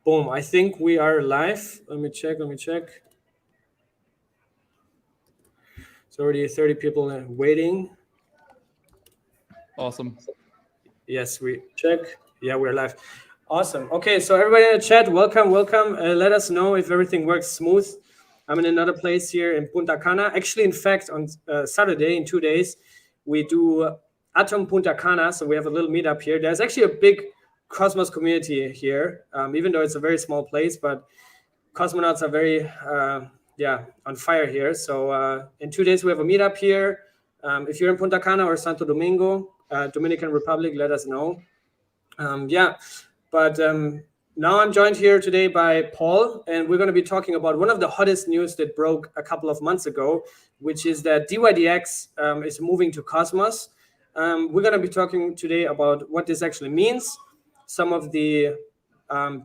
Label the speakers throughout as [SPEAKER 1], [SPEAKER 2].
[SPEAKER 1] Boom. I think we are live. Let me check. It's already 30 people waiting.
[SPEAKER 2] Awesome.
[SPEAKER 1] Yes, we check. Yeah, we're live. Awesome. Okay, so everybody in the chat, welcome. Let us know if everything works smooth. I'm in another place here in Punta Cana. Actually, in fact, on Saturday, in 2 days, we do Atom Punta Cana. So we have a little meetup here. There's actually a big Cosmos community here, even though it's a very small place, but cosmonauts are very on fire here. So in 2 days we have a meetup here. If you're in Punta Cana or Santo Domingo, Dominican Republic, let us know. Now I'm joined here today by Paul, and we're going to be talking about one of the hottest news that broke a couple of months ago, which is that Dydx is moving to Cosmos. We're going to be talking today about what this actually means, some of the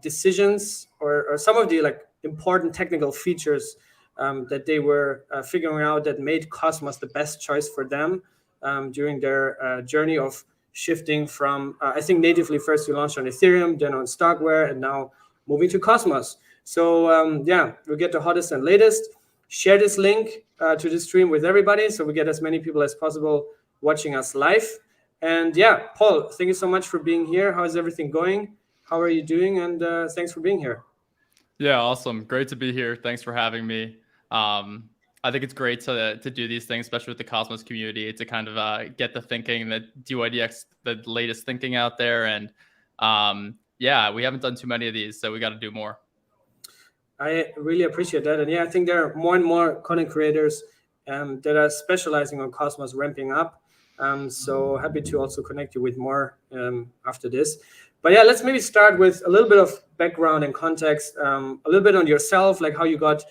[SPEAKER 1] decisions or some of the important technical features that they were figuring out that made Cosmos the best choice for them during their journey of shifting from, I think natively first we launched on Ethereum, then on Starkware, and now moving to Cosmos. So we'll get the hottest and latest. Share this link to the stream with everybody so we get as many people as possible watching us live. And yeah, Paul, thank you so much for being here. How is everything going? How are you doing? And thanks for being here.
[SPEAKER 2] Yeah, awesome. Great to be here. Thanks for having me. I think it's great to do these things, especially with the Cosmos community, to kind of get the thinking, that Dydx, the latest thinking out there. And we haven't done too many of these, so we got to do more.
[SPEAKER 1] I really appreciate that. And yeah, I think there are more and more content creators that are specializing on Cosmos ramping up. So happy to also connect you with more after this. But yeah, let's maybe start with a little bit of background and context, a little bit on yourself, like how you got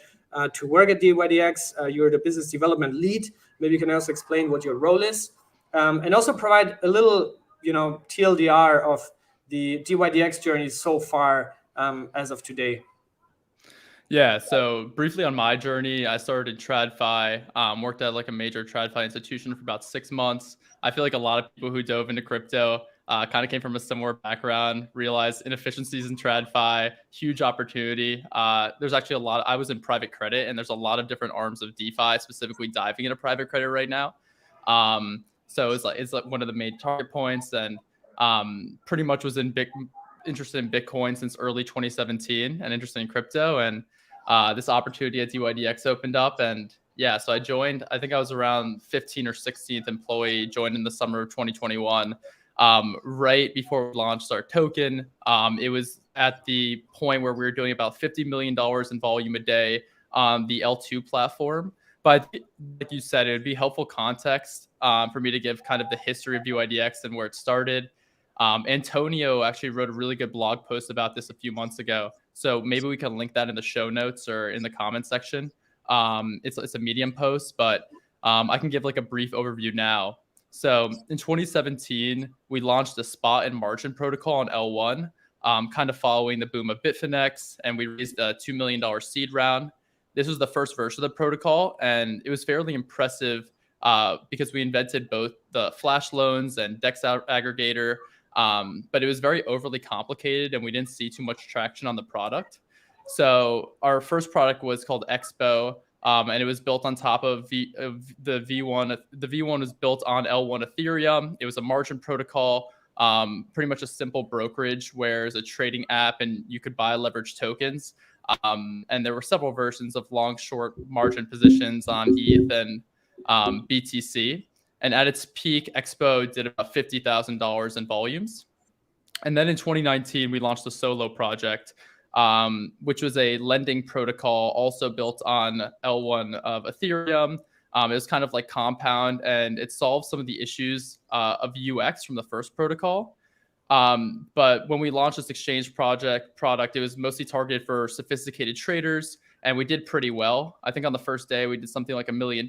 [SPEAKER 1] to work at Dydx. You're the business development lead. Maybe you can also explain what your role is, and also provide a little, TLDR of the Dydx journey so far as of today.
[SPEAKER 2] Yeah, so briefly on my journey, I started in TradFi, worked at like a major TradFi institution for about 6 months. I feel like a lot of people who dove into crypto kind of came from a similar background, realized inefficiencies in TradFi, huge opportunity. There's actually a lot. I was in private credit, and there's a lot of different arms of DeFi, specifically diving into private credit right now. So it's like one of the main target points, and pretty much was interested in Bitcoin since early 2017 and interested in crypto. And this opportunity at Dydx opened up, and yeah, so I joined. I think I was around 15th or 16th employee, joined in the summer of 2021, right before we launched our token. It was at the point where we were doing about $50 million in volume a day on the L2 platform. But like you said, it would be helpful context for me to give kind of the history of Dydx and where it started. Antonio actually wrote a really good blog post about this a few months ago. So maybe we can link that in the show notes or in the comment section. It's a Medium post, but I can give like a brief overview now. So in 2017, we launched a spot and margin protocol on L1, kind of following the boom of Bitfinex, and we raised a $2 million seed round. This was the first version of the protocol, and it was fairly impressive because we invented both the flash loans and DEX aggregator. But it was very overly complicated, and we didn't see too much traction on the product. So our first product was called Expo, and it was built on top of the V1. The V1 was built on L1 Ethereum. It was a margin protocol, pretty much a simple brokerage where it's a trading app, and you could buy leveraged tokens. And there were several versions of long, short margin positions on ETH and BTC. And at its peak, Expo did about $50,000 in volumes. And then in 2019, we launched a solo project, which was a lending protocol also built on L1 of Ethereum. It was kind of like Compound, and it solved some of the issues of UX from the first protocol. But when we launched this exchange product, it was mostly targeted for sophisticated traders, and we did pretty well. I think on the first day, we did something like $1 million.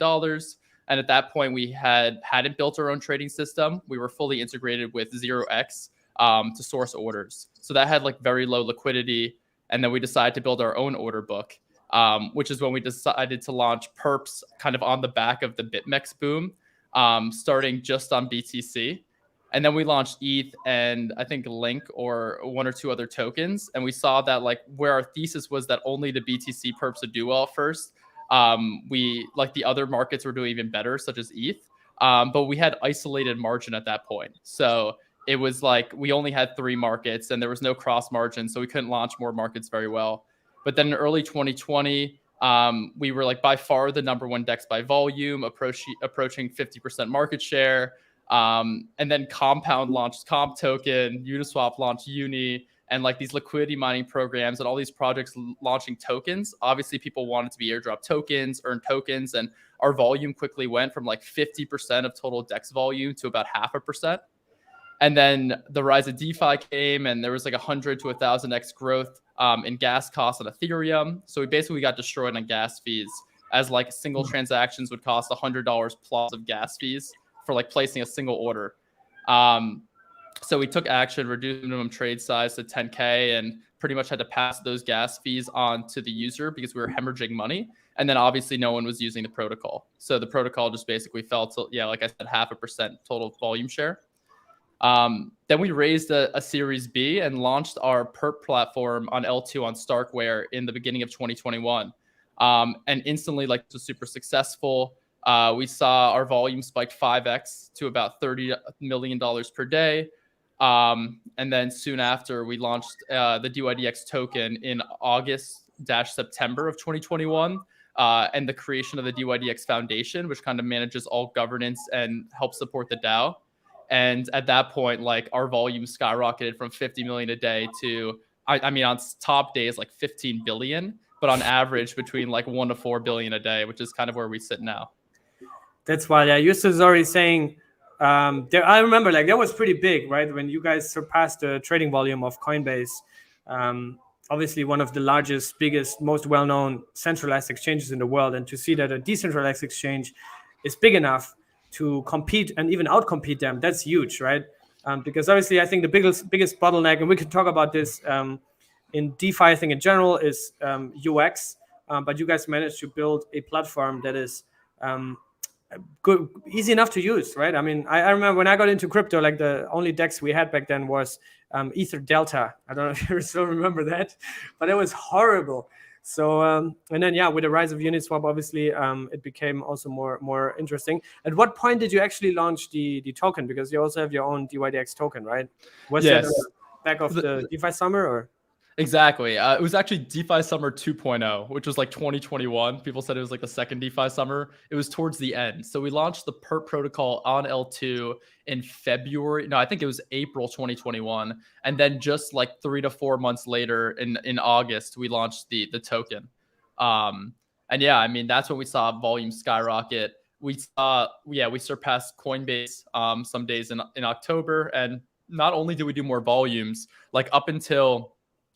[SPEAKER 2] And at that point, we hadn't built our own trading system. We were fully integrated with 0x to source orders. So that had like very low liquidity. And then we decided to build our own order book, which is when we decided to launch perps kind of on the back of the BitMEX boom, starting just on BTC. And then we launched ETH and I think Link or one or two other tokens. And we saw that like where our thesis was that only the BTC perps would do well at first. We like the other markets were doing even better, such as ETH. But we had isolated margin at that point. So it was like we only had 3 markets and there was no cross margin. So we couldn't launch more markets very well. But then in early 2020, we were like by far the #1 DEX by volume, approaching 50% market share. And then Compound launched Comp Token, Uniswap launched Uni, and like these liquidity mining programs and all these projects launching tokens. Obviously, people wanted to be airdrop tokens, earn tokens, and our volume quickly went from like 50% of total DEX volume to about 0.5%. And then the rise of DeFi came, and there was like 100 to 1,000x growth in gas costs on Ethereum. So we basically got destroyed on gas fees, as like single transactions would cost $100 plus of gas fees for like placing a single order. So we took action, reduced minimum trade size to 10K, and pretty much had to pass those gas fees on to the user because we were hemorrhaging money. And then obviously no one was using the protocol. So the protocol just basically fell to, like I said, 0.5% total volume share. Then we raised a Series B and launched our perp platform on L2 on Starkware in the beginning of 2021. And instantly, like, it was super successful. We saw our volume spike 5x to about $30 million per day. And then soon after, we launched the Dydx token in August-September of 2021. And the creation of the Dydx Foundation, which kind of manages all governance and helps support the DAO. And at that point, like, our volume skyrocketed from 50 million a day to, I mean, on top days, like 15 billion, but on average between like 1 to 4 billion a day, which is kind of where we sit now.
[SPEAKER 1] That's why, Justus is already saying, I remember like that was pretty big, right? When you guys surpassed the trading volume of Coinbase, obviously one of the largest, biggest, most well-known centralized exchanges in the world. And to see that a decentralized exchange is big enough to compete and even outcompete them, that's huge, right? Because obviously I think the biggest bottleneck, and we can talk about this in DeFi, I think in general, is UX. But you guys managed to build a platform that is good, easy enough to use, right? I mean, I remember when I got into crypto, like the only DEX we had back then was Ether Delta. I don't know if you still remember that, but it was horrible. So, and then, with the rise of Uniswap, obviously, it became also more interesting. At what point did you actually launch the token? Because you also have your own Dydx token, right? Was that back of the DeFi summer or?
[SPEAKER 2] Exactly. It was actually DeFi Summer 2.0, which was like 2021. People said it was like the second DeFi summer. It was towards the end. So we launched the perp protocol on L2 in February. No, I think it was April 2021. And then just like 3 to 4 months later in August, we launched the token. And I mean, that's when we saw volume skyrocket. We surpassed Coinbase some days in October. And not only did we do more volumes, like up until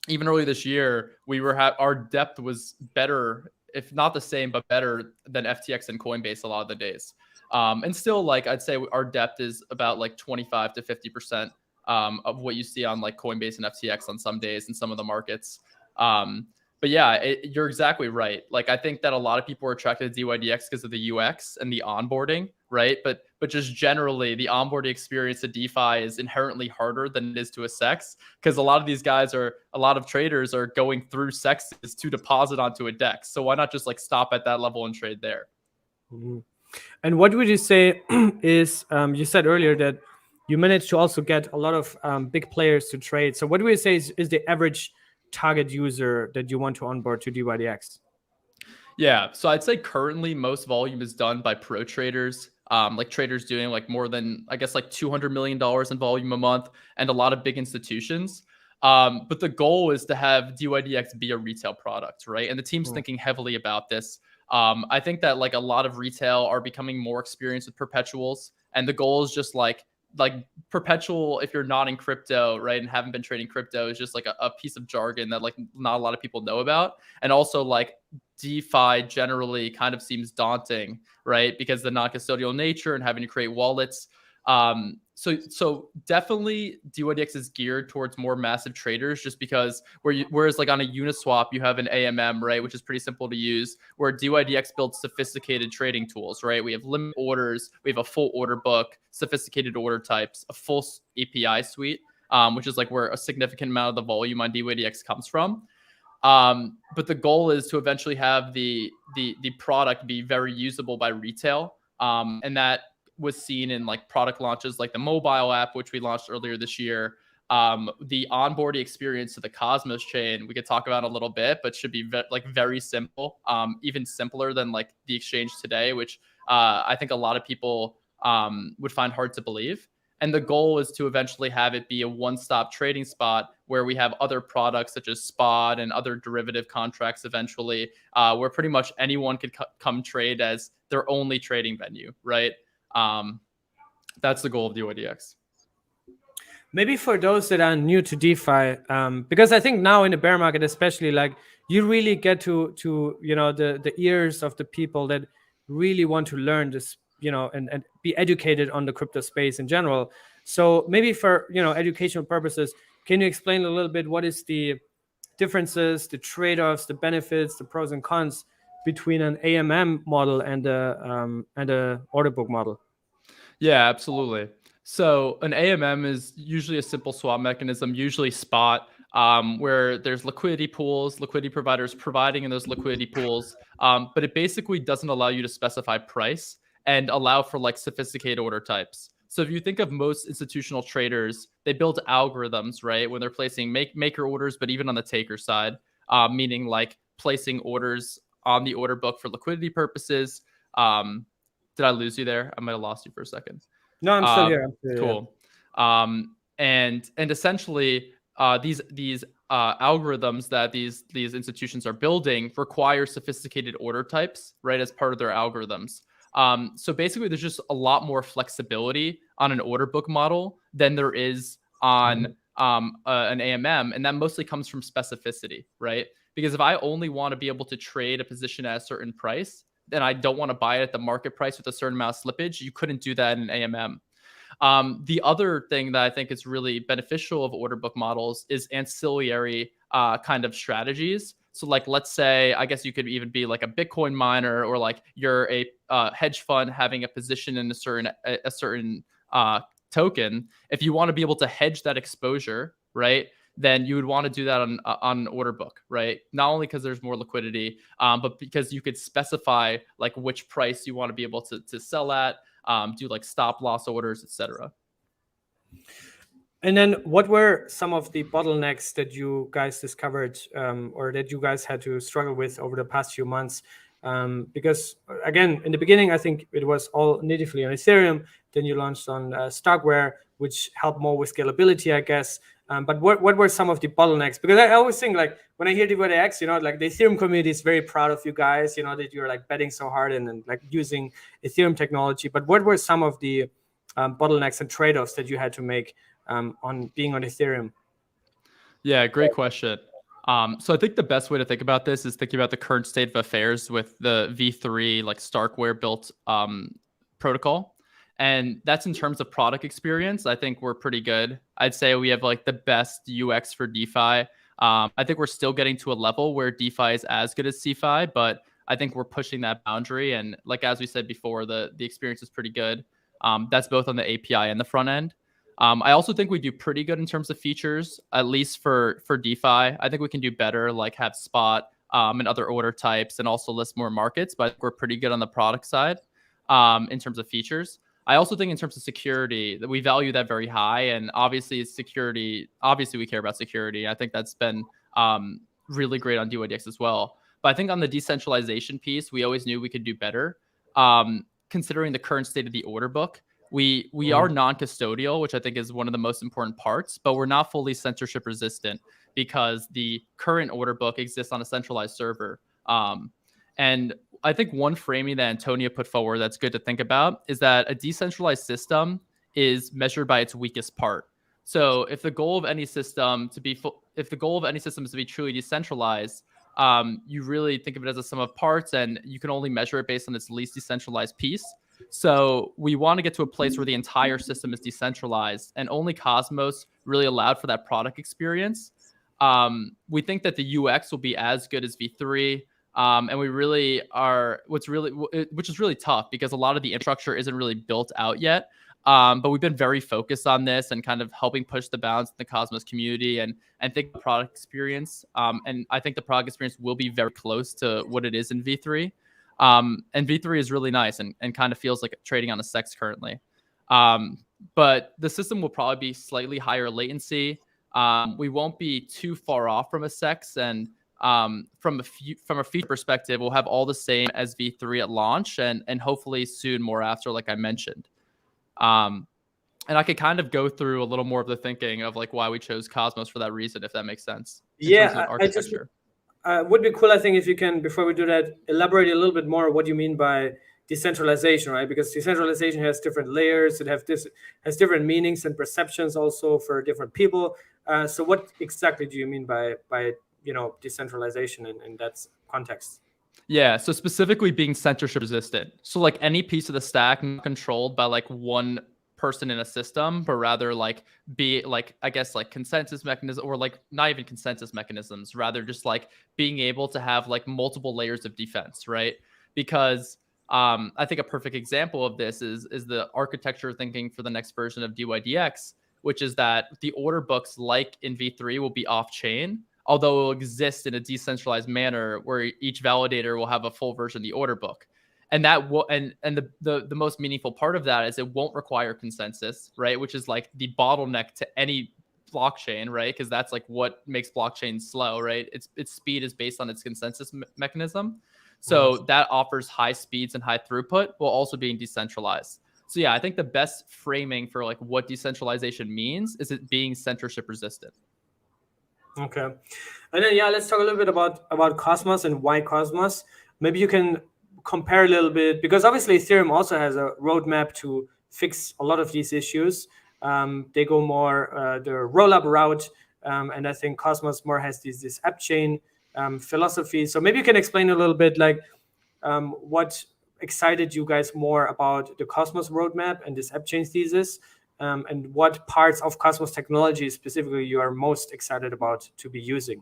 [SPEAKER 2] even early this year, our depth was better, if not the same, but better than FTX and Coinbase a lot of the days. And still, like, I'd say our depth is about like 25 to 50% of what you see on like Coinbase and FTX on some days in some of the markets. But you're exactly right. Like, I think that a lot of people are attracted to Dydx because of the UX and the onboarding, right? But just generally, the onboarding experience to DeFi is inherently harder than it is to a SEX, because a lot of traders are going through SEXs to deposit onto a DEX. So why not just like stop at that level and trade there?
[SPEAKER 1] Mm-hmm. And what would you say is, you said earlier that you managed to also get a lot of big players to trade. So what would you say is the average target user that you want to onboard to Dydx?
[SPEAKER 2] Yeah, so I'd say currently most volume is done by pro traders, like traders doing like more than, I guess, like $200 million in volume a month, and a lot of big institutions. But the goal is to have Dydx be a retail product, right? And the team's thinking heavily about this. I think that like a lot of retail are becoming more experienced with perpetuals, and the goal is just like perpetual, if you're not in crypto, right, and haven't been trading crypto, is just like a piece of jargon that like not a lot of people know about. And also like DeFi generally kind of seems daunting, right, because the non-custodial nature and having to create wallets. So definitely DYDX is geared towards more massive traders, just because whereas like on a Uniswap you have an AMM, right, which is pretty simple to use, where DYDX builds sophisticated trading tools, right? We have limit orders, we have a full order book, sophisticated order types, a full API suite, which is like where a significant amount of the volume on DYDX comes from. But the goal is to eventually have the product be very usable by retail, and that was seen in like product launches like the mobile app, which we launched earlier this year. The onboarding experience to the Cosmos chain, we could talk about a little bit, but should be very simple, even simpler than like the exchange today, which I think a lot of people would find hard to believe. And the goal is to eventually have it be a one-stop trading spot where we have other products such as spot and other derivative contracts eventually, where pretty much anyone could come trade as their only trading venue, right? That's the goal of DYDX.
[SPEAKER 1] Maybe for those that are new to DeFi, because I think now in the bear market, especially, like you really get to the ears of the people that really want to learn this, and be educated on the crypto space in general. So maybe for educational purposes, can you explain a little bit what is the differences, the trade-offs, the benefits, the pros and cons between an AMM model and a order book model?
[SPEAKER 2] Yeah, absolutely. So an AMM is usually a simple swap mechanism, usually spot, where there's liquidity pools, liquidity providers providing in those liquidity pools, but it basically doesn't allow you to specify price and allow for like sophisticated order types. So if you think of most institutional traders, they build algorithms, right, when they're placing maker orders, but even on the taker side, meaning like placing orders on the order book for liquidity purposes. Did I lose you there? I might have lost you for a second.
[SPEAKER 1] No, I'm still here.
[SPEAKER 2] Cool. And essentially, these algorithms that these institutions are building require sophisticated order types, right, as part of their algorithms. So basically, there's just a lot more flexibility on an order book model than there is on an AMM, and that mostly comes from specificity, right? Because if I only want to be able to trade a position at a certain price, then I don't want to buy it at the market price with a certain amount of slippage. You couldn't do that in an AMM. The other thing that I think is really beneficial of order book models is ancillary kind of strategies. So like, let's say, I guess you could even be like a Bitcoin miner, or like you're a hedge fund having a position in a certain token. If you want to be able to hedge that exposure, right, then you would want to do that on an order book, right? Not only because there's more liquidity, but because you could specify like which price you want to be able to sell at, do like stop loss orders, etc.
[SPEAKER 1] And then what were some of the bottlenecks that you guys discovered, or that you guys had to struggle with over the past few months? Because again, in the beginning, I think it was all natively on Ethereum. Then you launched on Starkware, which helped more with scalability, I guess. But what were some of the bottlenecks? Because I always think, like, when I hear DYDX, like the Ethereum community is very proud of you guys, that you're like betting so hard and like using Ethereum technology. But what were some of the bottlenecks and trade-offs that you had to make on being on Ethereum?
[SPEAKER 2] Yeah, great question. So I think the best way to think about this is thinking about the current state of affairs with the V3 like Starkware built protocol. And that's in terms of product experience. I think we're pretty good. I'd say we have like the best UX for DeFi. I think we're still getting to a level where DeFi is as good as CeFi, but I think we're pushing that boundary. And like, as we said before, the experience is pretty good. That's both on the API and the front end. I also think we do pretty good in terms of features, at least for DeFi. I think we can do better, like have spot and other order types, and also list more markets, but we're pretty good on the product side in terms of features. I also think in terms of security that we value that very high, and obviously we care about security. I think that's been really great on DYDX as well. But I think on the decentralization piece, we always knew we could do better. Considering the current state of the order book, we are non-custodial, which I think is one of the most important parts, but we're not fully censorship resistant because the current order book exists on a centralized server. And I think one framing that Antonio put forward that's good to think about is that a decentralized system is measured by its weakest part. So if the goal of any system is to be truly decentralized, you really think of it as a sum of parts, and you can only measure it based on its least decentralized piece. So we want to get to a place where the entire system is decentralized, and only Cosmos really allowed for that product experience. We think that the UX will be as good as V3. And we really are, which is really tough because a lot of the infrastructure isn't really built out yet. But we've been very focused on this and kind of helping push the bounds in the Cosmos community and think the product experience. And I think the product experience will be very close to what it is in V3. And V3 is really nice and kind of feels like trading on a SEX currently. But the system will probably be slightly higher latency. We won't be too far off from a SEX, and from a feature perspective, we'll have all the same as V3 at launch, and hopefully soon more after, like I mentioned. And I could kind of go through a little more of the thinking of like why we chose Cosmos for that reason, if that makes sense.
[SPEAKER 1] Yeah, architecture. Would be cool, I think, if you can, before we do that, elaborate a little bit more what you mean by decentralization, right? Because decentralization has different layers, has different meanings and perceptions also for different people. So what exactly do you mean by decentralization in that context?
[SPEAKER 2] Yeah, so specifically being censorship resistant. So like any piece of the stack not controlled by like one person in a system, but rather like be like, I guess, like consensus mechanism, or like not even consensus mechanisms, rather just like being able to have like multiple layers of defense, right? Because I think a perfect example of this is the architecture thinking for the next version of Dydx, which is that the order books, like in V3, will be off-chain, although it will exist in a decentralized manner where each validator will have a full version of the order book. And that will, and the most meaningful part of that is it won't require consensus, right? Which is like the bottleneck to any blockchain, right? Because that's like what makes blockchain slow, right? Its speed is based on its consensus mechanism. So that offers high speeds and high throughput while also being decentralized. So yeah, I think the best framing for like what decentralization means is it being censorship resistant.
[SPEAKER 1] Okay. And then, yeah, let's talk a little bit about Cosmos and why Cosmos. Maybe you can compare a little bit, because obviously Ethereum also has a roadmap to fix a lot of these issues. They go more the roll-up route, and I think Cosmos more has this app chain philosophy. So maybe you can explain a little bit like what excited you guys more about the Cosmos roadmap and this app chain thesis, and what parts of Cosmos technology specifically you are most excited about to be using.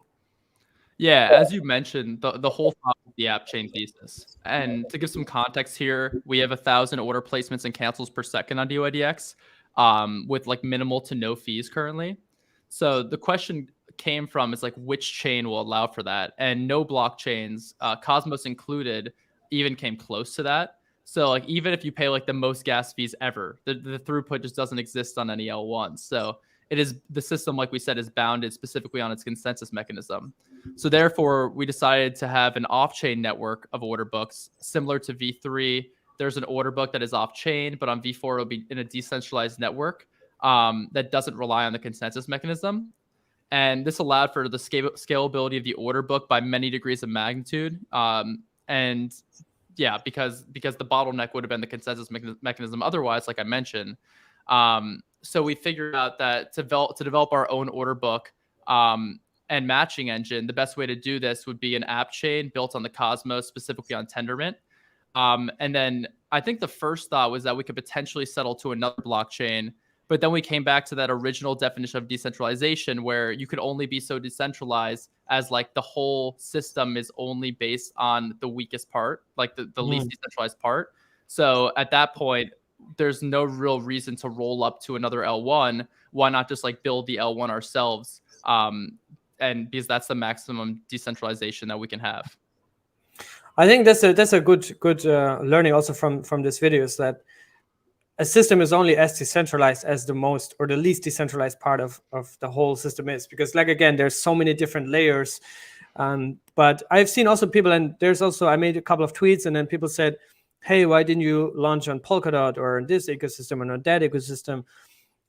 [SPEAKER 2] Yeah, as you mentioned, the whole thought of the app chain thesis. And to give some context here, we have 1,000 order placements and cancels per second on Dydx, with like minimal to no fees currently. So the question came from is like which chain will allow for that, and no blockchains, Cosmos included, even came close to that. So like even if you pay like the most gas fees ever, the throughput just doesn't exist on any L1. So it is, the system, like we said, is bounded specifically on its consensus mechanism. So therefore, we decided to have an off-chain network of order books similar to V3. There's an order book that is off-chain, but on V4 it'll be in a decentralized network that doesn't rely on the consensus mechanism. And this allowed for the scalability of the order book by many degrees of magnitude. And yeah, because the bottleneck would have been the consensus mechanism otherwise, like I mentioned. So we figured out that to develop our own order book and matching engine, the best way to do this would be an app chain built on the Cosmos, specifically on Tendermint. And then I think the first thought was that we could potentially settle to another blockchain, but then we came back to that original definition of decentralization, where you could only be so decentralized as like the whole system is only based on the weakest part, like the least decentralized part. So at that point, there's no real reason to roll up to another L1. Why not just like build the L1 ourselves? And because that's the maximum decentralization that we can have.
[SPEAKER 1] I think that's a good learning also from this video, is that a system is only as decentralized as the most or the least decentralized part of the whole system is. Because like, again, there's so many different layers. But I've seen also people, and there's also, I made a couple of tweets and then people said, hey, why didn't you launch on Polkadot or in this ecosystem or on that ecosystem?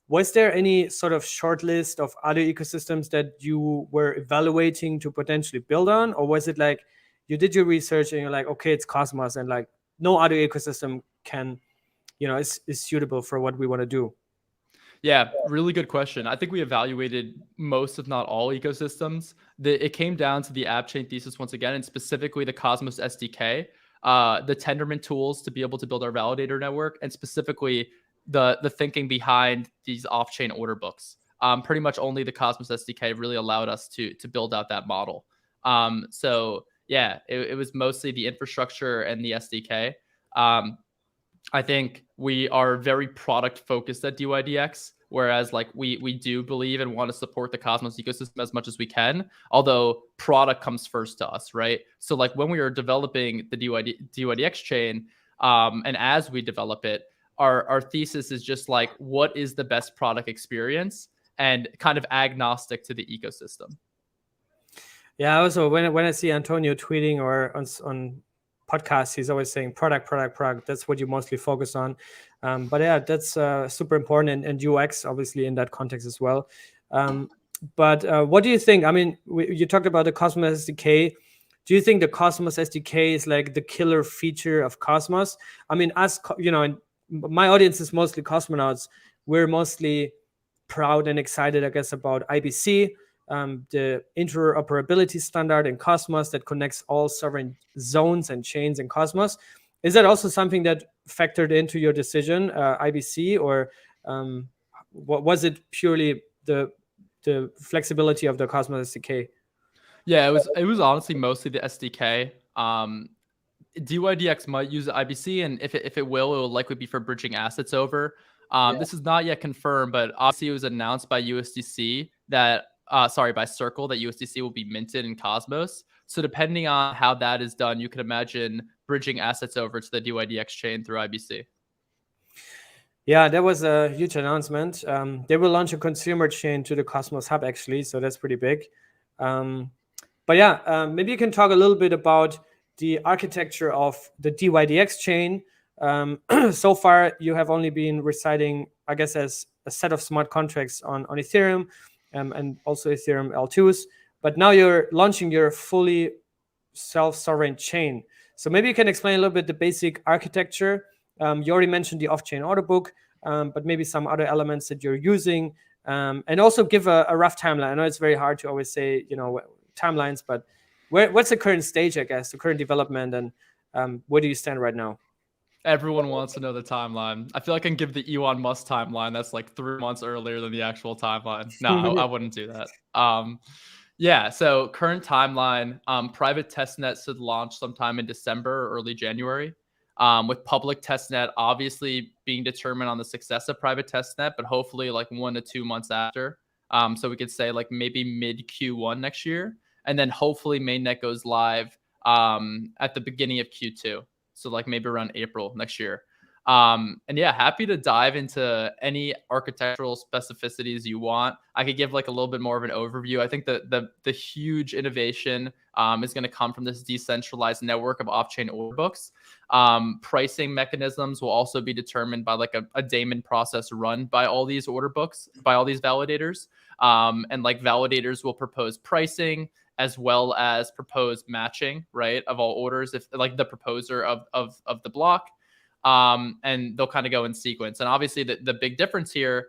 [SPEAKER 1] Was there any sort of short list of other ecosystems that you were evaluating to potentially build on? Or was it like you did your research and you're like, okay, it's Cosmos, and like no other ecosystem can, is suitable for what we want to do?
[SPEAKER 2] Yeah, really good question. I think we evaluated most, if not all, ecosystems. It came down to the app chain thesis once again, and specifically the Cosmos SDK. the Tendermint tools to be able to build our validator network, and specifically the thinking behind these off-chain order books. Pretty much only the Cosmos SDK really allowed us to build out that model. So yeah, it was mostly the infrastructure and the SDK. I think we are very product focused at DYDX, whereas like we do believe and want to support the Cosmos ecosystem as much as we can, although product comes first to us, right? So like when we are developing the DYDX chain, and as we develop it, our thesis is just like, what is the best product experience, and kind of agnostic to the ecosystem.
[SPEAKER 1] Yeah, also when I see Antonio tweeting or on podcasts, he's always saying product. That's what you mostly focus on. But yeah, that's super important, and UX obviously in that context as well. But what do you think? I mean, you talked about the Cosmos SDK. Do you think the Cosmos SDK is like the killer feature of Cosmos? I mean, as you know, my audience is mostly cosmonauts. We're mostly proud and excited, I guess, about IBC, the interoperability standard in Cosmos that connects all sovereign zones and chains in Cosmos. Is that also something that factored into your decision, IBC, or what was it purely the flexibility of the Cosmos SDK?
[SPEAKER 2] Yeah, it was honestly mostly the SDK. DYDX might use the IBC, and if it will likely be for bridging assets over. This is not yet confirmed, but obviously it was announced by USDC that by Circle, that USDC will be minted in Cosmos. So depending on how that is done, you can imagine bridging assets over to the DYDX chain through IBC.
[SPEAKER 1] Yeah, that was a huge announcement. They will launch a consumer chain to the Cosmos Hub, actually, so that's pretty big. But yeah, maybe you can talk a little bit about the architecture of the DYDX chain. So far, you have only been residing, I guess, as a set of smart contracts on Ethereum, and also Ethereum L2s. But now you're launching your fully self-sovereign chain. So maybe you can explain a little bit the basic architecture. You already mentioned the off-chain order book, but maybe some other elements that you're using, and also give a rough timeline. I know it's very hard to always say, timelines, but what's the current stage, I guess, the current development, and where do you stand right now?
[SPEAKER 2] Everyone wants to know the timeline. I feel like I can give the Elon Musk timeline. That's like 3 months earlier than the actual timeline. No, I wouldn't do that. Yeah, so current timeline, private testnet should launch sometime in December or early January, with public testnet obviously being determined on the success of private testnet, but hopefully like 1 to 2 months after. So we could say like maybe mid Q1 next year, and then hopefully mainnet goes live at the beginning of Q2. So like maybe around April next year. And yeah, happy to dive into any architectural specificities you want. I could give like a little bit more of an overview. I think the huge innovation is going to come from this decentralized network of off-chain order books. Pricing mechanisms will also be determined by like a daemon process run by all these order books, by all these validators. And like validators will propose pricing as well as propose matching, right, of all orders, if like the proposer of the block. And they'll kind of go in sequence. And obviously the big difference here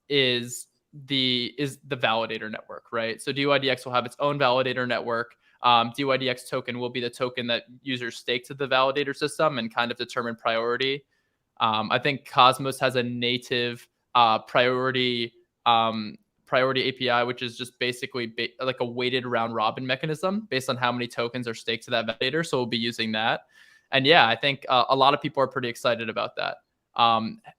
[SPEAKER 2] is the validator network, right? So DYDX will have its own validator network. DYDX token will be the token that users stake to the validator system and kind of determine priority. I think Cosmos has a native priority API, which is just basically like a weighted round robin mechanism based on how many tokens are staked to that validator. So we'll be using that. And yeah, I think a lot of people are pretty excited about that.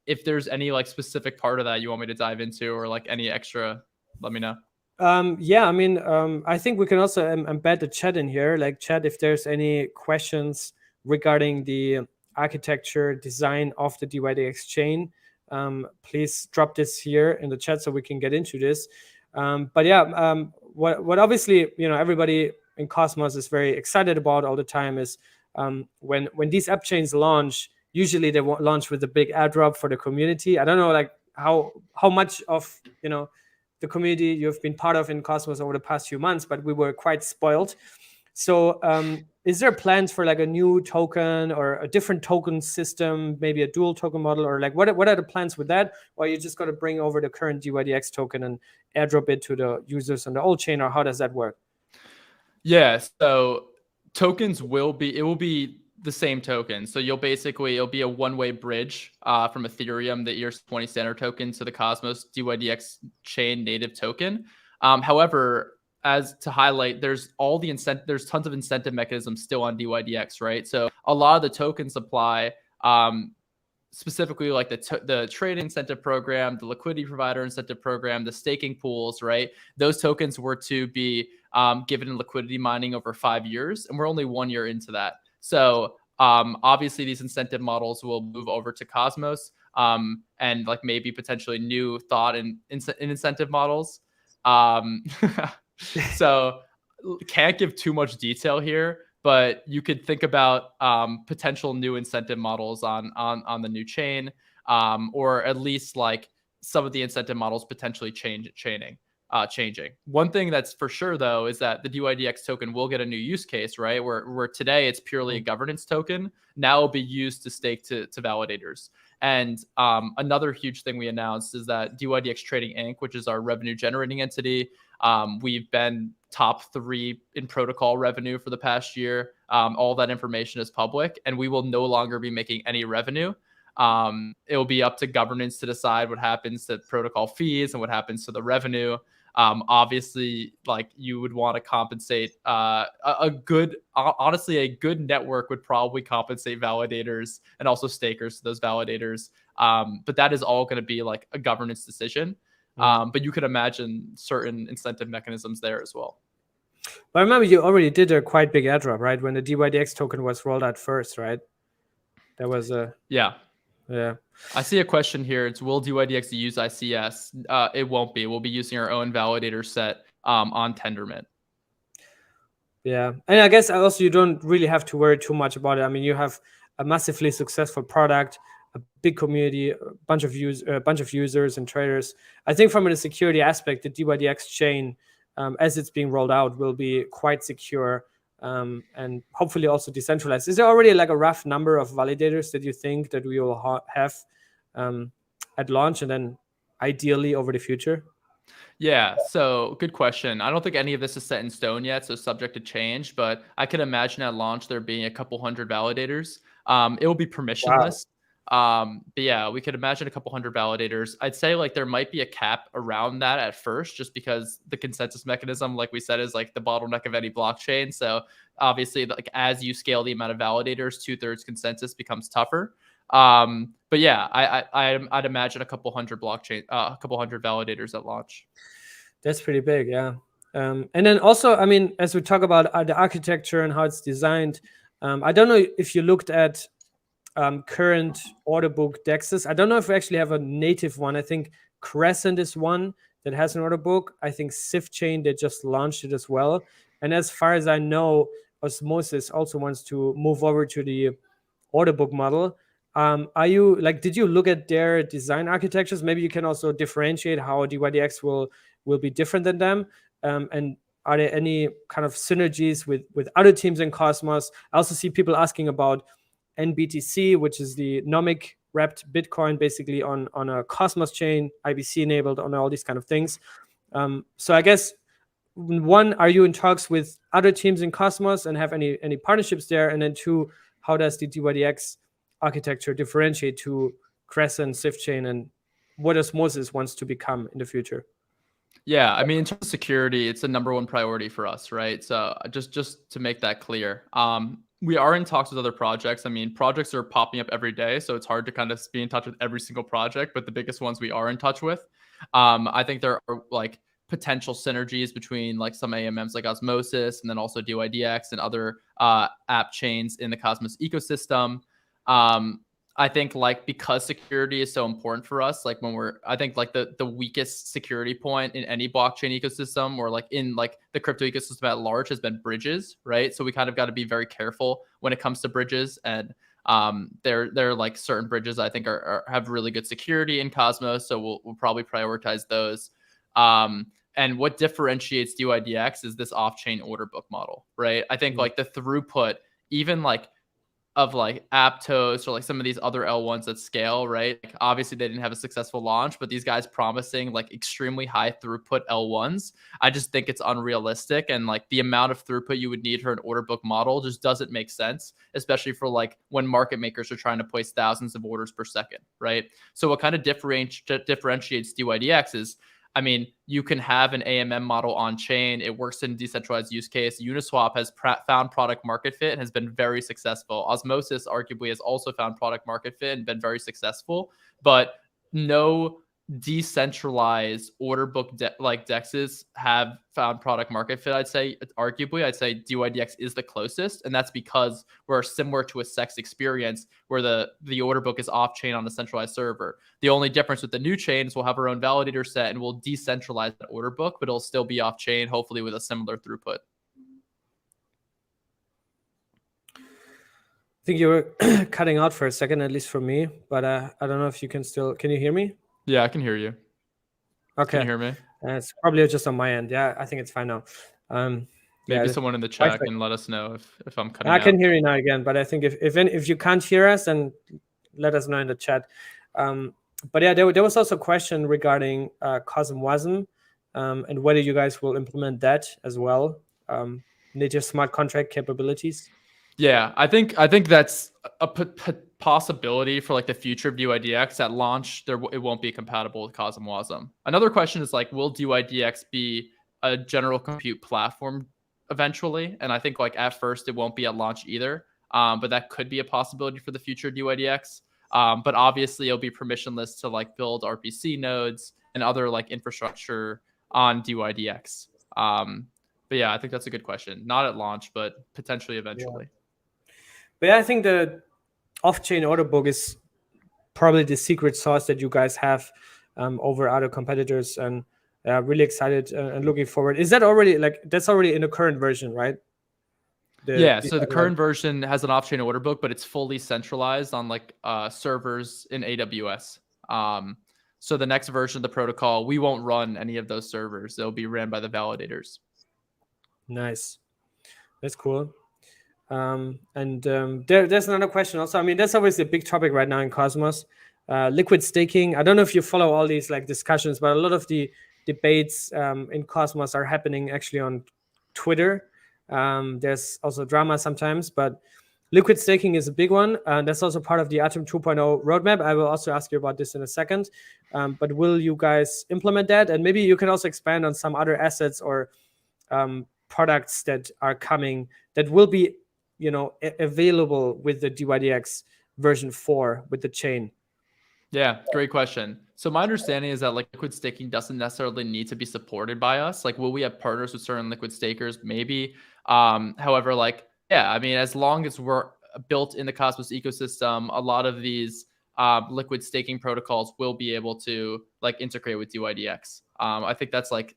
[SPEAKER 2] If there's any like specific part of that you want me to dive into, or like any extra, let me know.
[SPEAKER 1] Yeah, I mean, I think we can also embed the chat in here. Like, chat, if there's any questions regarding the architecture design of the DYDX chain, please drop this here in the chat so we can get into this. But yeah, what obviously everybody in Cosmos is very excited about all the time is when these app chains launch. Usually they won't launch with a big airdrop for the community. I don't know like how much of the community you've been part of in Cosmos over the past few months, but we were quite spoiled. So is there plans for like a new token or a different token system, maybe a dual token model, or like what are the plans with that? Or you just got to bring over the current DYDX token and airdrop it to the users on the old chain, or how does that work?
[SPEAKER 2] Yeah, so tokens will be the same token. So it'll be a one-way bridge from Ethereum, the ERC20 standard token, to the Cosmos DYDX chain native token. However, as to highlight, there's tons of incentive mechanisms still on DYDX, right? So a lot of the token supply, specifically like the trading incentive program, the liquidity provider incentive program, the staking pools, right? Those tokens were to be given in liquidity mining over 5 years, and we're only 1 year into that. So obviously these incentive models will move over to Cosmos, and like maybe potentially new thought in incentive models. So can't give too much detail here, but you could think about potential new incentive models on the new chain, or at least like some of the incentive models potentially changing. One thing that's for sure though is that the DYDX token will get a new use case, right? Where today it's purely a governance token. Now it'll be used to stake to validators. And another huge thing we announced is that DYDX Trading Inc., which is our revenue generating entity, we've been top 3 in protocol revenue for the past year. All that information is public, and we will no longer be making any revenue. It will be up to governance to decide what happens to protocol fees and what happens to the revenue. Obviously, like you would want to compensate honestly, a good network would probably compensate validators and also stakers to those validators. But that is all going to be like a governance decision. But you could imagine certain incentive mechanisms there as well.
[SPEAKER 1] But I remember you already did a quite big airdrop, right? When the DYDX token was rolled out first, right? That was a...
[SPEAKER 2] Yeah.
[SPEAKER 1] Yeah.
[SPEAKER 2] I see a question here. It's, will DYDX use ICS? It won't be. We'll be using our own validator set on Tendermint.
[SPEAKER 1] Yeah. And I guess also you don't really have to worry too much about it. I mean, you have a massively successful product, a big community, a bunch of users and traders. I think from a security aspect, the DYDX chain, as it's being rolled out, will be quite secure, and hopefully also decentralized. Is there already like a rough number of validators that you think that we will have at launch, and then ideally over the future?
[SPEAKER 2] Yeah, so good question. I don't think any of this is set in stone yet, so subject to change, but I could imagine at launch there being a couple hundred validators. It will be permissionless. Wow. But yeah, we could imagine a couple hundred validators. I'd say like there might be a cap around that at first, just because the consensus mechanism, like we said, is like the bottleneck of any blockchain. So obviously, like as you scale the amount of validators, 2/3 consensus becomes tougher. But yeah, I'd imagine a couple hundred validators at launch.
[SPEAKER 1] That's pretty big, yeah. And then also, I mean, as we talk about the architecture and how it's designed, I don't know if you looked at current order book DEXs. I don't know if we actually have a native one. I think Crescent is one that has an order book. I think SwiftChain, they just launched it as well. And as far as I know, Osmosis also wants to move over to the order book model. Are you like, did you look at their design architectures? Maybe you can also differentiate how DYDX will be different than them. And are there any kind of synergies with other teams in Cosmos? I also see people asking about NBTC, which is the nomic wrapped Bitcoin, basically on a Cosmos chain, IBC enabled, on all these kind of things. So I guess, one, are you in talks with other teams in Cosmos and have any partnerships there? And then 2, how does the DYDX architecture differentiate to Crescent, SwiftChain, and what Osmosis wants to become in the future?
[SPEAKER 2] Yeah, I mean, in terms of security, it's the #1 priority for us, right? So just to make that clear, we are in talks with other projects. I mean, projects are popping up every day, so it's hard to kind of be in touch with every single project, but the biggest ones we are in touch with. I think there are like potential synergies between like some AMMs like Osmosis and then also DYDX and other app chains in the Cosmos ecosystem. I think like because security is so important for us, like I think like the weakest security point in any blockchain ecosystem, or like in like the crypto ecosystem at large, has been bridges, right? So we kind of got to be very careful when it comes to bridges, and there are like certain bridges I think have really good security in Cosmos, so we'll probably prioritize those. And what differentiates DYDX is this off-chain order book model, right? I think like the throughput, even like of like Aptos or like some of these other L1s that scale, right? Like obviously they didn't have a successful launch, but these guys promising like extremely high throughput L1s. I just think it's unrealistic. And like the amount of throughput you would need for an order book model just doesn't make sense, especially for like when market makers are trying to place thousands of orders per second, right? So what kind of differentiates DYDX is, I mean, you can have an AMM model on chain. It works in decentralized use case. Uniswap has found product market fit and has been very successful. Osmosis arguably has also found product market fit and been very successful, but no decentralized order book like DEXs have found product market fit. I'd say DYDX is the closest, and that's because we're similar to a SEX experience where the order book is off chain on a centralized server. The only difference with the new chain is we'll have our own validator set and we'll decentralize that order book, but it'll still be off chain, hopefully with a similar throughput.
[SPEAKER 1] I think you were cutting out for a second, at least for me, but I don't know if you can you hear me?
[SPEAKER 2] Yeah, I can hear you.
[SPEAKER 1] Okay.
[SPEAKER 2] Can you hear me?
[SPEAKER 1] It's probably just on my end. Yeah, I think it's fine now.
[SPEAKER 2] Maybe someone in the chat can let us know if I'm cutting out.
[SPEAKER 1] I can hear you now again, but I think if you can't hear us, then let us know in the chat. But yeah, there was also a question regarding CosmWasm and whether you guys will implement that as well, native smart contract capabilities.
[SPEAKER 2] Yeah, I think that's a possibility for like the future of DYDX. At launch, it won't be compatible with CosmWasm. Another question is like, will DYDX be a general compute platform eventually? And I think like at first it won't be at launch either, but that could be a possibility for the future DYDX. But obviously it'll be permissionless to like build RPC nodes and other like infrastructure on DYDX. But yeah, I think that's a good question. Not at launch, but potentially eventually.
[SPEAKER 1] Yeah. But yeah, I think the off-chain order book is probably the secret sauce that you guys have over other competitors, and really excited and looking forward. Is that already that's already in the current version, right?
[SPEAKER 2] So the current version has an off-chain order book, but it's fully centralized on like servers in AWS. So the next version of the protocol, we won't run any of those servers. They'll be ran by the validators.
[SPEAKER 1] Nice. That's cool. There's another question also. I mean, that's always a big topic right now in Cosmos. Liquid staking. I don't know if you follow all these like discussions, but a lot of the debates in Cosmos are happening actually on Twitter. There's also drama sometimes, but liquid staking is a big one. That's also part of the Atom 2.0 roadmap. I will also ask you about this in a second. But will you guys implement that? And maybe you can also expand on some other assets or products that are coming that will be available with the DYDX version 4 with the chain.
[SPEAKER 2] Yeah, great question. So my understanding is that like liquid staking doesn't necessarily need to be supported by us. Like, will we have partners with certain liquid stakers? Maybe. However, like, yeah, I mean, as long as we're built in the Cosmos ecosystem, a lot of these liquid staking protocols will be able to like integrate with DYDX. I think that's like,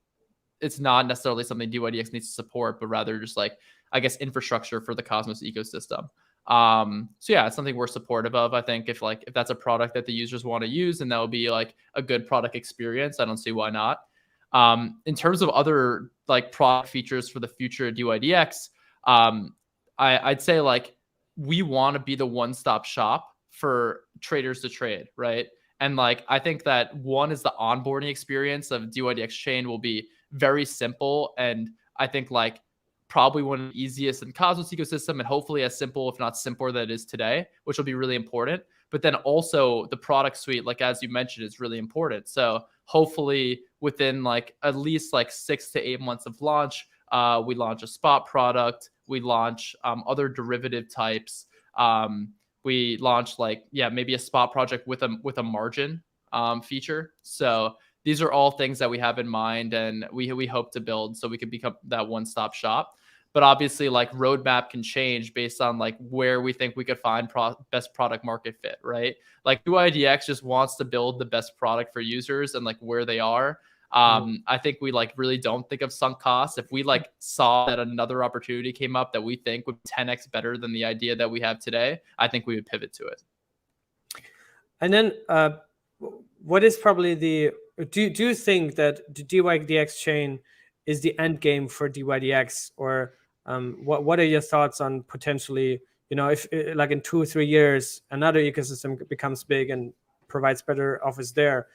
[SPEAKER 2] it's not necessarily something DYDX needs to support, but rather just like, I guess, infrastructure for the Cosmos ecosystem. So yeah, it's something we're supportive of. I think if that's a product that the users want to use and that will be like a good product experience, I don't see why not. In terms of other like product features for the future of DYDX, I'd say like we want to be the one-stop shop for traders to trade, right? And like I think that one is the onboarding experience of DYDX chain will be very simple, and I think like probably one of the easiest in Cosmos ecosystem, and hopefully as simple, if not simpler, than it is today, which will be really important. But then also the product suite, like as you mentioned, is really important. So hopefully within like at least like 6 to 8 months of launch, we launch a spot product, we launch other derivative types. We launch like, yeah, maybe a spot project with a margin feature. So these are all things that we have in mind and we hope to build so we can become that one-stop shop. But obviously like roadmap can change based on like where we think we could find best product market fit, right? Like DYDX just wants to build the best product for users and like where they are. I think we like really don't think of sunk costs. If we like saw that another opportunity came up that we think would 10x better than the idea that we have today, I think we would pivot to it. And then
[SPEAKER 1] what is probably do you think that the DYDX chain is the end game for DYDX, or what are your thoughts on potentially you know, if like in 2 or 3 years another ecosystem becomes big and provides better offers there,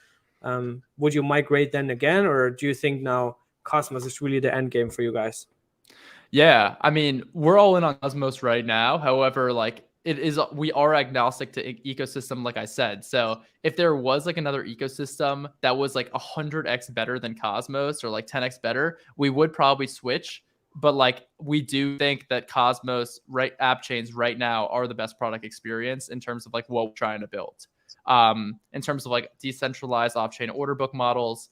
[SPEAKER 1] would you migrate then again, or do you think now Cosmos is really the end game for you guys?
[SPEAKER 2] Yeah, I mean, we're all in on Osmos right now. However, like we are agnostic to ecosystem, like I said. So if there was like another ecosystem that was like 100x better than Cosmos or like 10x better, we would probably switch. But like we do think that Cosmos app chains right now are the best product experience in terms of like what we're trying to build. In terms of like decentralized off-chain order book models.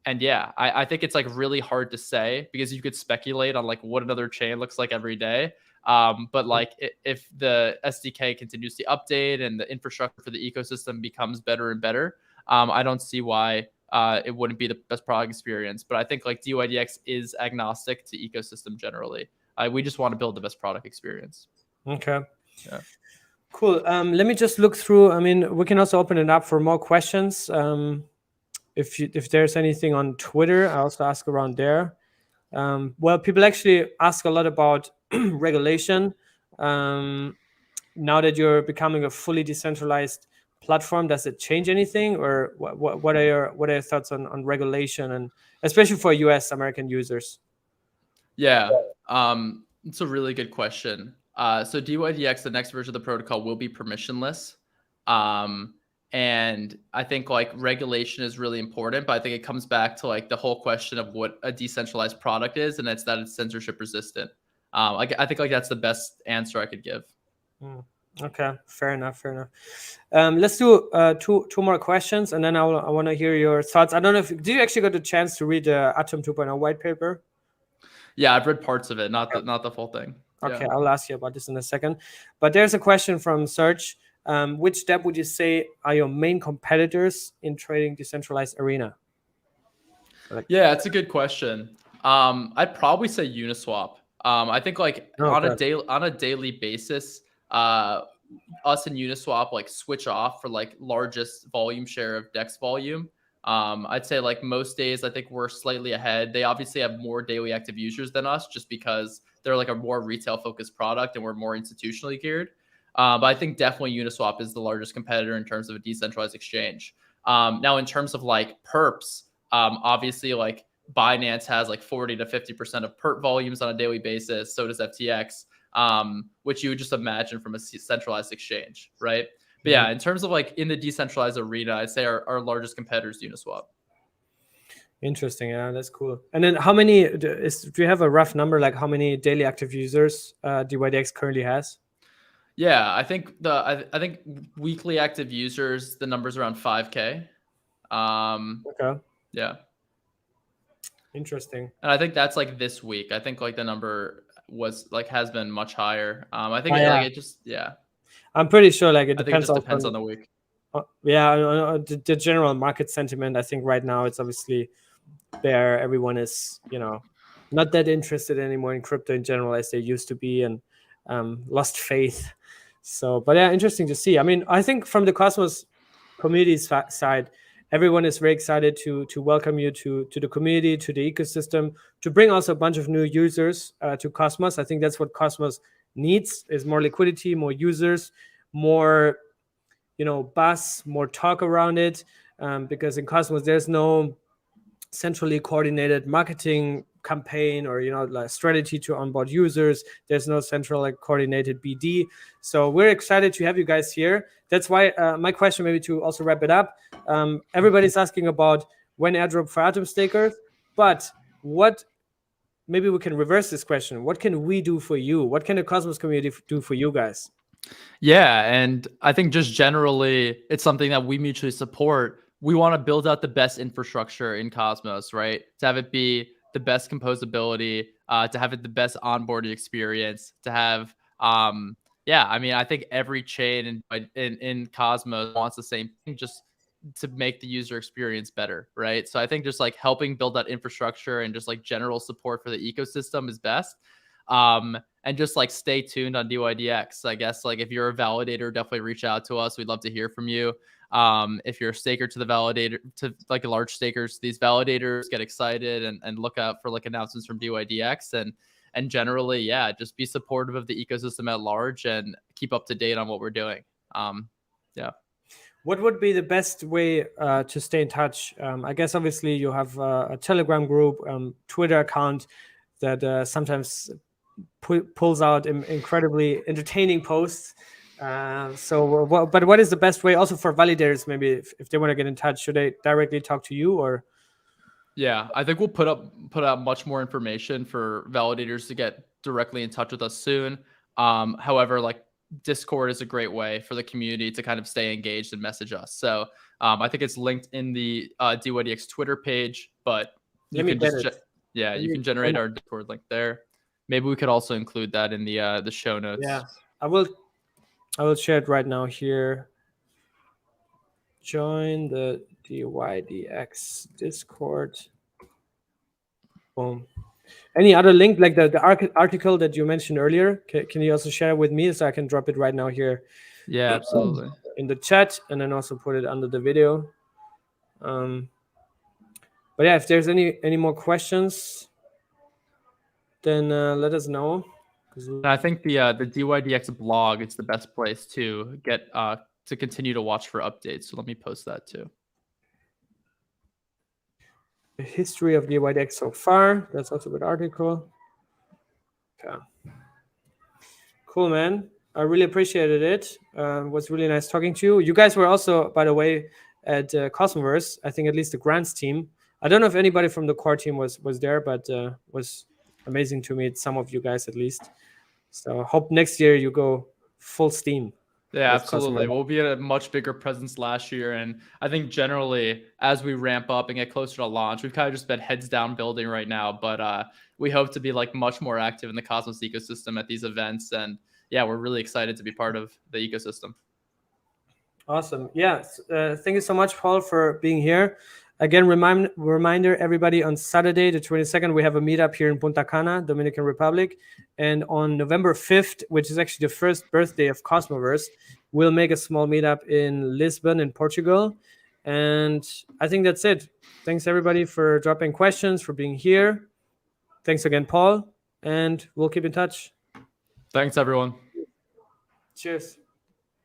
[SPEAKER 2] And yeah, I think it's like really hard to say because you could speculate on like what another chain looks like every day. But like if the SDK continues to update and the infrastructure for the ecosystem becomes better and better, I don't see why it wouldn't be the best product experience. But I think like Dydx is agnostic to ecosystem generally. We just want to build the best product experience.
[SPEAKER 1] Okay.
[SPEAKER 2] Yeah.
[SPEAKER 1] Cool. Let me just look through. I mean, we can also open it up for more questions. If there's anything on Twitter, I also ask around there. Well, people actually ask a lot about regulation. Now that you're becoming a fully decentralized platform, does it change anything, or what are your thoughts on regulation, and especially for US American users?
[SPEAKER 2] Yeah, it's a really good question. So Dydx, the next version of the protocol, will be permissionless. And I think like regulation is really important, but I think it comes back to like the whole question of what a decentralized product is, and it's that it's censorship resistant. I think like that's the best answer I could give.
[SPEAKER 1] Okay, fair enough. Let's do two more questions, and then I want to hear your thoughts. I don't know if do you actually got a chance to read the Atom 2.0 white paper?
[SPEAKER 2] Yeah, I've read parts of it, not the full thing.
[SPEAKER 1] Okay,
[SPEAKER 2] Yeah.
[SPEAKER 1] I'll ask you about this in a second. But there's a question from Serge. Which step would you say are your main competitors in trading decentralized arena?
[SPEAKER 2] Yeah, it's a good question. I'd probably say Uniswap. I think like on a daily basis, us and Uniswap like switch off for like largest volume share of DEX volume. I'd say like most days, I think we're slightly ahead. They obviously have more daily active users than us just because they're like a more retail focused product and we're more institutionally geared. But I think definitely Uniswap is the largest competitor in terms of a decentralized exchange. Now, in terms of like perps, obviously like Binance has like 40 to 50% of perp volumes on a daily basis. So does FTX, which you would just imagine from a centralized exchange, right? But yeah, in terms of like in the decentralized arena, I'd say our largest competitor is Uniswap.
[SPEAKER 1] Interesting. Yeah, that's cool. And then how many do you have a rough number, like how many daily active users Dydx currently has?
[SPEAKER 2] Yeah, I think I think weekly active users, the number's around 5K.
[SPEAKER 1] Okay.
[SPEAKER 2] Yeah.
[SPEAKER 1] Interesting.
[SPEAKER 2] And I think that's like this week. I think like the number was like has been much higher. I think
[SPEAKER 1] yeah.
[SPEAKER 2] like it just
[SPEAKER 1] I'm pretty sure like it depends.
[SPEAKER 2] It just depends on the week.
[SPEAKER 1] Yeah, the general market sentiment. I think right now it's obviously there. Everyone is not that interested anymore in crypto in general as they used to be, and lost faith. So, but yeah, interesting to see. I mean, I think from the Cosmos community side, everyone is very excited to welcome you to the community, to the ecosystem, to bring also a bunch of new users to Cosmos. I think that's what Cosmos needs: is more liquidity, more users, more buzz, more talk around it. Because in Cosmos there's no centrally coordinated marketing campaign or like strategy to onboard users. There's no central coordinated BD. So we're excited to have you guys here. That's why my question, maybe to also wrap it up, everybody's asking about when airdrop for Atom stakers, but maybe we can reverse this question. What can we do for you? What can the Cosmos community do for you guys?
[SPEAKER 2] Yeah, and I think just generally it's something that we mutually support. We want to build out the best infrastructure in Cosmos, right? To have it be the best composability, to have it the best onboarding experience, to have yeah, I mean, I think every chain in Cosmos wants the same thing, just to make the user experience better, right? So I think just like helping build that infrastructure and just like general support for the ecosystem is best. And just like stay tuned on Dydx. I guess like if you're a validator, definitely reach out to us. We'd love to hear from you. If you're a staker to the validator, to like a large stakers, these validators get excited and look out for like announcements from Dydx. And generally, yeah, just be supportive of the ecosystem at large and keep up to date on what we're doing. Yeah.
[SPEAKER 1] What would be the best way to stay in touch? I guess obviously you have a Telegram group, Twitter account that sometimes pulls out incredibly entertaining posts. But what is the best way also for validators? Maybe if they want to get in touch, should they directly talk to you or?
[SPEAKER 2] Yeah, I think we'll put out much more information for validators to get directly in touch with us soon. However, like Discord is a great way for the community to kind of stay engaged and message us. So I think it's linked in the Dydx Twitter page, but you can just you can generate our Discord link there. Maybe we could also include that in the show notes.
[SPEAKER 1] Yeah, I will share it right now here. Join the Dydx Discord. Boom. Any other link, like the article that you mentioned earlier? Can you also share with me so I can drop it right now here?
[SPEAKER 2] Yeah, absolutely.
[SPEAKER 1] In the chat, and then also put it under the video. But yeah, if there's any more questions, then let us know.
[SPEAKER 2] And I think the Dydx blog is the best place to get to continue to watch for updates. So let me post that too.
[SPEAKER 1] The history of Dydx so far. That's also a good article. Okay. Cool, man. I really appreciated it. It was really nice talking to you. You guys were also, by the way, at Cosmoverse. I think at least the grants team. I don't know if anybody from the core team was there, but was amazing to meet some of you guys at least. So hope next year you go full steam.
[SPEAKER 2] Yeah, absolutely. We'll be at a much bigger presence last year. And I think generally, as we ramp up and get closer to launch, we've kind of just been heads down building right now. But we hope to be like much more active in the Cosmos ecosystem at these events. And yeah, we're really excited to be part of the ecosystem.
[SPEAKER 1] Awesome. Yeah. Thank you so much, Paul, for being here. Again, reminder, everybody, on Saturday, the 22nd, we have a meetup here in Punta Cana, Dominican Republic. And on November 5th, which is actually the first birthday of Cosmoverse, we'll make a small meetup in Lisbon in Portugal. And I think that's it. Thanks, everybody, for dropping questions, for being here. Thanks again, Paul. And we'll keep in touch.
[SPEAKER 2] Thanks, everyone.
[SPEAKER 1] Cheers.